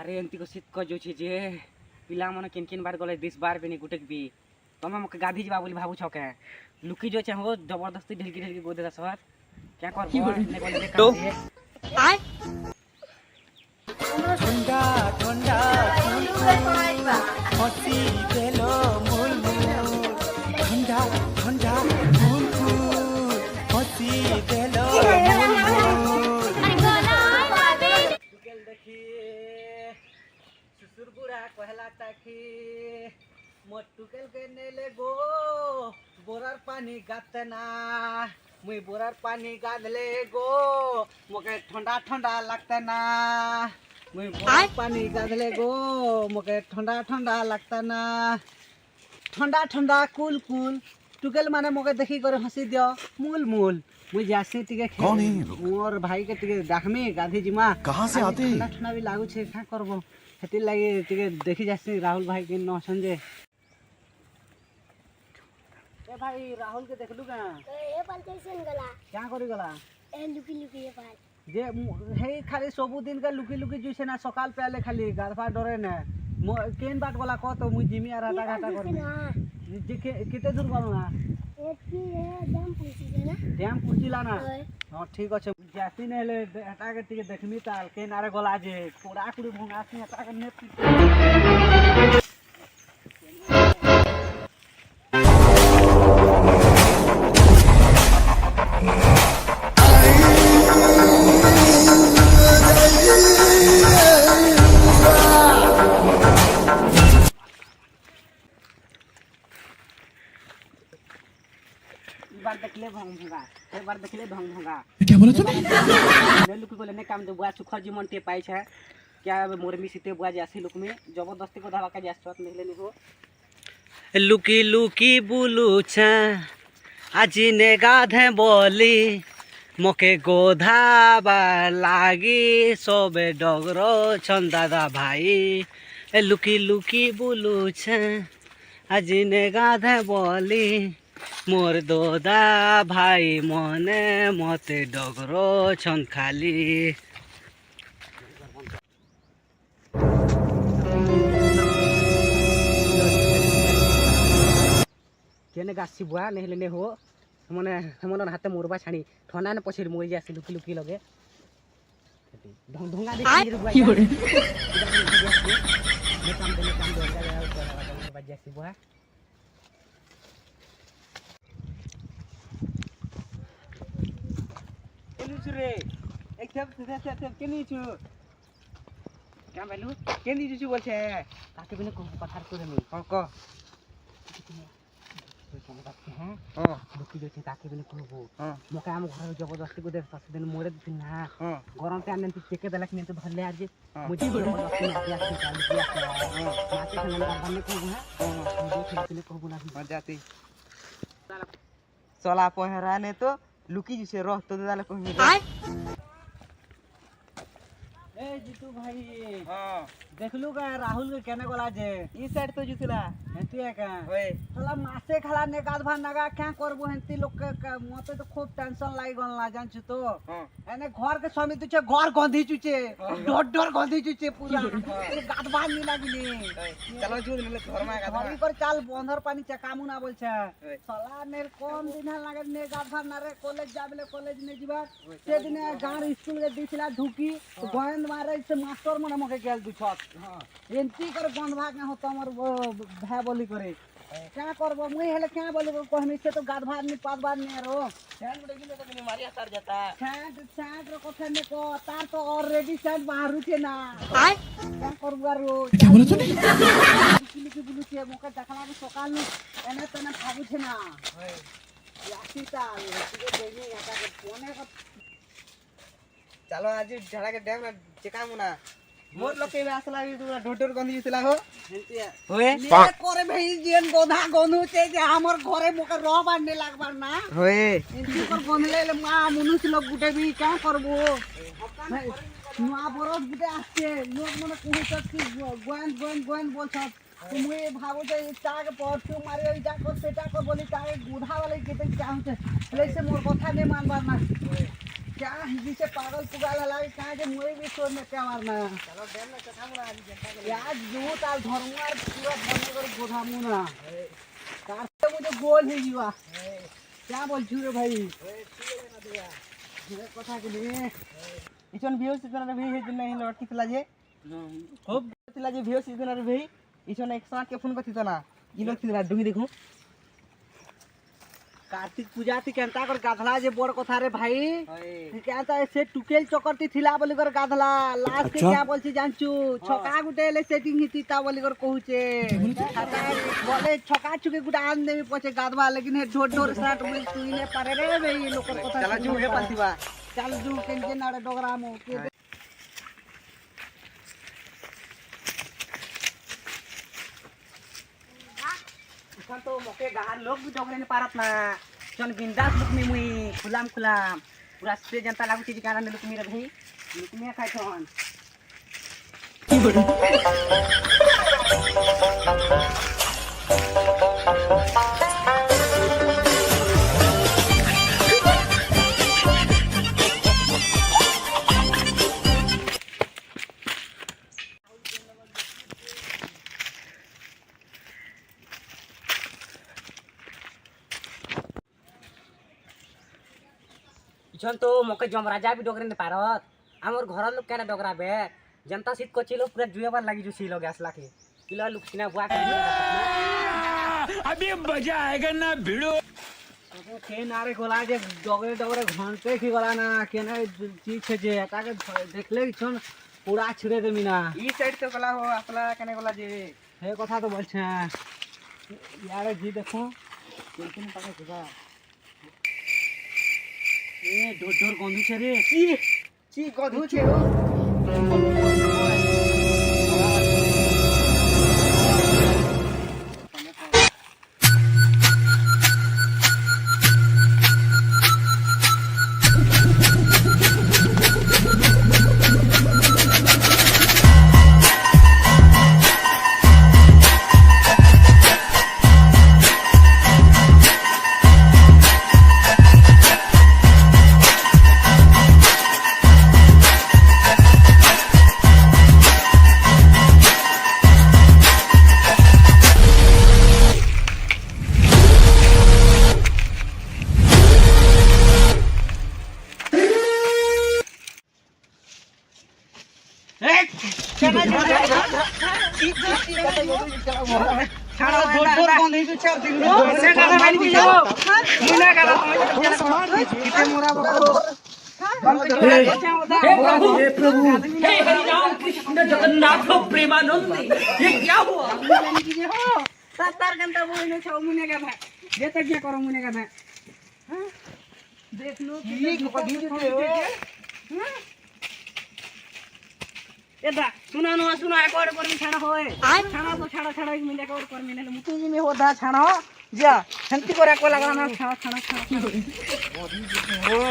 ଆରେ ଏମିତି କ ଶୀତ କଜୁଛି ଯେ ପିଲାମାନେ କିନ୍ କିନ୍ ବାର ଗଲେ 10 ବାର ବି ଗୁଟେ ବି ତମେ ମକେ ଗାଧି ଯିବା ବୋଲି ଭାବୁଛ କେ ଲୁକି ଯୋ ଚାହଁ ଜବରଦସ୍ତି ଢିଲକି ଢିଲକି ଗୋଦେ ଦସବାର क्या करबो ने बोले तो आय ठंडा ठंडा हसी देलो मूल ठंडा ठंडा मूल हसी देलो टुकेल देखी सुसुरगुड़ा कहला ताकी मोर टुकेल के नेले गो बोरार पानी गातना मुई बोरार पानी गाधले गो मोके ठंडा ठंडा लगता ना मुई बोरार पानी गाधले गो मोके ठंडा ठंडा लगता ना ठंडा ठंडा कूल कूल टुकेल माने मोके देखी करे हंसी दियो मूल मूल मुई जासी टिके मोर भाई के टिके डाकमी गाधी जिमा कहां से आते ठंडा ठंडा भी लागू छे का करबो हेती लागि टिके देखी जासी राहुल भाई के न संजे ए भाई राहुल के देखलु का ए पाल कैसन गला क्या करी गला ए लुकी लुकी ए पाल जे हे खाली सबु दिन का लुकी लुकी जुसे ना सकाल पहले खाली गाधफा डरे ने केन बात गला को तो मुई जिमी आ राता घाटा करबे जे किते दूर गलो ना एती डैम पूछी ना डैम पूछिला ना हां ठीक अछि जाती ने ले हटा के टिके देखमी ताल केन आरे गला जे पूरा कुड़ी भंगासी हटा के ने बार देखले भंगा क्या बोला तूने ले लुकी बोले ने काम दे बुआ सुखर जीवन टे पाई छै क्या मोर मिसिते बुआ जासी लुक में जबरदस्ती को धावा का जासत निकले नि हो लुकी लुकी बुलू छ आजी ने गाधे बोली मोके गोधाबा लागी सबे डगरो छन दादा भाई लुकी लुकी बुलू छ आजी ने गाधे बोली मोर दोदा भाई मने मते डगरो छन खाली केने गासी बुआ नेहले ने हो मने हमन हाथे मोरबा छानी ठना ने पछिर मोइ जासी लुकी लुकी लगे ढोंगा दे बुआ ने काम दे जासी बुआ रे एक सब केनी छु क्या भालू केनी छु बोलछे ताके बिना को पथार करे नहीं क हां लुकी देखे ताके बिना कहबो मोके हम घर जबरदस्ती को देख सात दिन मोरे दिन ना गरम ते आनन टिके देलक नहीं तो भले आज मुझे जबरदस्ती ना दिया के चालू किया माते खाने का बनने को हां मुझे कहबो ना मजाती चला पहरा ने तो लुकी जिसे रह तो दादा को ए जीतू भाई हां देखलु का राहुल के केने गला जे ई साइड तो जुतला हेती है का ओए साला मासे खला ने गाधभा नगा क्या करबो हेती लोग के मते तो खूब टेंशन लागी गनला जान छु तो हां एने घर के स्वामी तुचे घर गंधी चुचे डर गंधी चुचे पूरा गाधभा नी लागिनी चलो जुद ले घर में गाधभा घर पर चाल बंदर पानी चकामु ना बोल छे साला ने कम दिन लागे ने गाधभा ना रे कॉलेज जाबले कॉलेज ने जीवा से दिन गांव स्कूल के दिखला ढुकी गोंद मारे से मास्टर मने मके गेल दु छत हां एंती कर बंद भाग ना हो तमर भय बोली करे क्या करबो मुई हेले क्या बोलबो कहमी से तो गाध भार नि पाद बार ने रो छांड उड़े गिले तो बिना मारिया सर जाता छांड रो कथा ने को तार तो ऑलरेडी छांड बाहर छे ना आय क्या करबो रो क्या बोला तूने किली बुलु छे मके देखला के सकाल ने एने तने भागु छे ना होय यासी ताल के देनी आता के कोने को चलो आज झड़ा के डैम में चकामु ना मोर लोके आसला भी तोरा ढोटोर गंधी दिसला हो होए ने करे भाई जेन गोधा गंधु छे जे हमर घरे मोके रह बांधे लागबार ना होए इनकी पर गंधले ले मा मनुष्य लोग गुटे भी क्या करबो नुआ बरस गुटे आछे लोग मने कहै छ कि गोन बोल छ तुम ये भावो जे ताग परसु मारे जा को सेटा को बोली ताग गुधा वाले केते चाहू छे ले से मोर कथा ने मानबार ना क्या हिंदी से पागल पुगाल हलाई कहाँ जे मुझे भी छोड़ में क्या मारना चलो डैम में कथा मुड़ा आज जनता के यार जो ताल धर्मार पूरा बंद कर गोधामू ना कार से मुझे गोल ही जीवा क्या बोल छू रे भाई ये कथा के लिए इचन ভিউ সিজন রে ভিউ দিন নাই লটকি থলা যে খুব থলা যে ভিউ সিজন রে ভিউ ইচন 108 के फोन करती ना इलो थी डुगी देखो कार्तिक पूजा थी केनता कर गाधला जे बोर कथा रे भाई कहता है से टुकेल चकरती थिला बोली कर गाधला लास्ट के क्या बोलছি जानचू छका गुटे ले सेटिंग हिती ता बोली कर कहूचे बोले छका चुके गुटा आन देवी पछे गाधवा लेकिन हे ढोर ढोर साट बोल तू इने पारे रे भाई लोकर कथा चला जू हे पालतीबा चल जू केन नाड़े डोगरा मो के तो मोके गार लोग भी डोगरे ने पारत ना चन बिंदास लुक में मुई खुलाम खुलाम पूरा से जनता लागू चीज कारण लुक में रे भाई लुक में खाइ छन इछन तो मोके जमराजा भी डोगरे ने पारत हमर घर लोग केना डोगरा बे जनता सीट को चिलो पूरा जुएबार लागी जो सीलो गैस लाके किलो लुक सिना बुआ के अभी मजा आएगा ना भिड़ो अब के नारे गोला जे डोगरे डोगरे घंटे की गोला ना केना चीज छे जे ताके देखले छन पूरा छिड़े देमी ना ई साइड तो गला हो असला केने गला जे हे कथा तो बोलछे यार जी देखो केन पाके जुगा ए ढोर ढोर गंधु छे रे ची गधु छे हो छाड़ा ढोर ढोर गंधु छे चार दिन से गाना मारी भी जाओ मुना गाना किते मोरा बको हे प्रभु हे हरि राम कृष्ण जगन्नाथ प्रेमानंद ये क्या हुआ हो 7 घंटा बोलने छौ मुने का भाई जे तक क्या करो मुने का भाई देख लो कि को दी हो एदा सुना नो सुना एक और पर छाड़ा होए छाड़ा तो छाड़ा 1 मिनट एक और पर मिले मुतु जी में होदा छाड़ा जा हंती को रखो लगा ना छाड़ा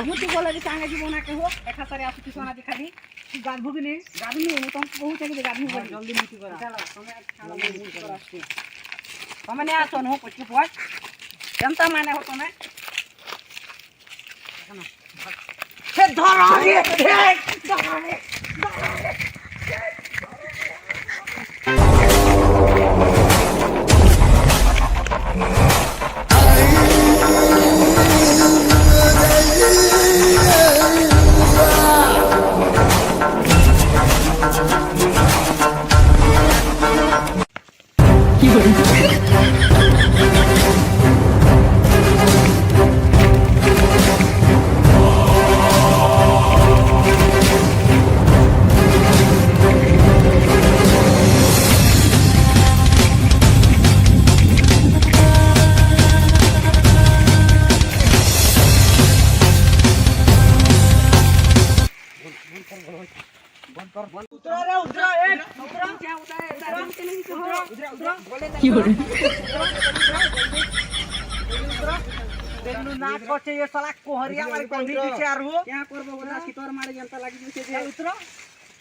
मुतु को लगे सांगे जी बना के हो एक सारे आप की सोना दिखा दी गाधु भी नहीं तुम बहुत है कि गाधु जल्दी मुतु करा चलो समय छाड़ा मुतु करा आस्ते हमने आ सोनो कुछ पोट जनता माने हो तुम्हें हे धरा रे देखलू ना कोचे ये साला कोहरिया वाली कंधी पीछे आर हो क्या करबो बता सितोर मारे जनता लागी जैसे जे उतरो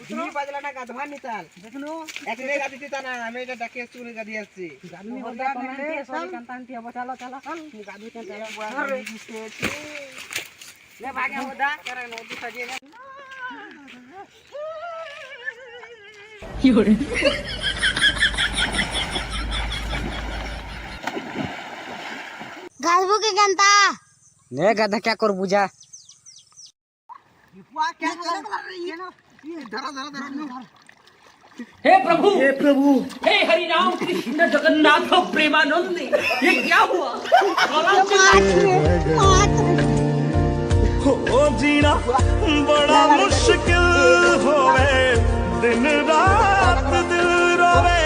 उतरो बाजला ना गाधवा निताल देखनु एकरे गादी तिता ना हमें जे डके सुने गादी आसी गादी होता कमेंट सब कंतान थी अब चलो चलो चल गादी के चलो ले भागे होदा करे नोटी सजे ना गाजबू के जनता ले गधा क्या कर बुझा वाह क्या कला ये ना ये धरा धरा धरा हे प्रभु हे हरि राम कृष्ण जगन्नाथ प्रेमानंद ये क्या हुआ हो जीना बड़ा मुश्किल होवे दिन रात दिल रोवे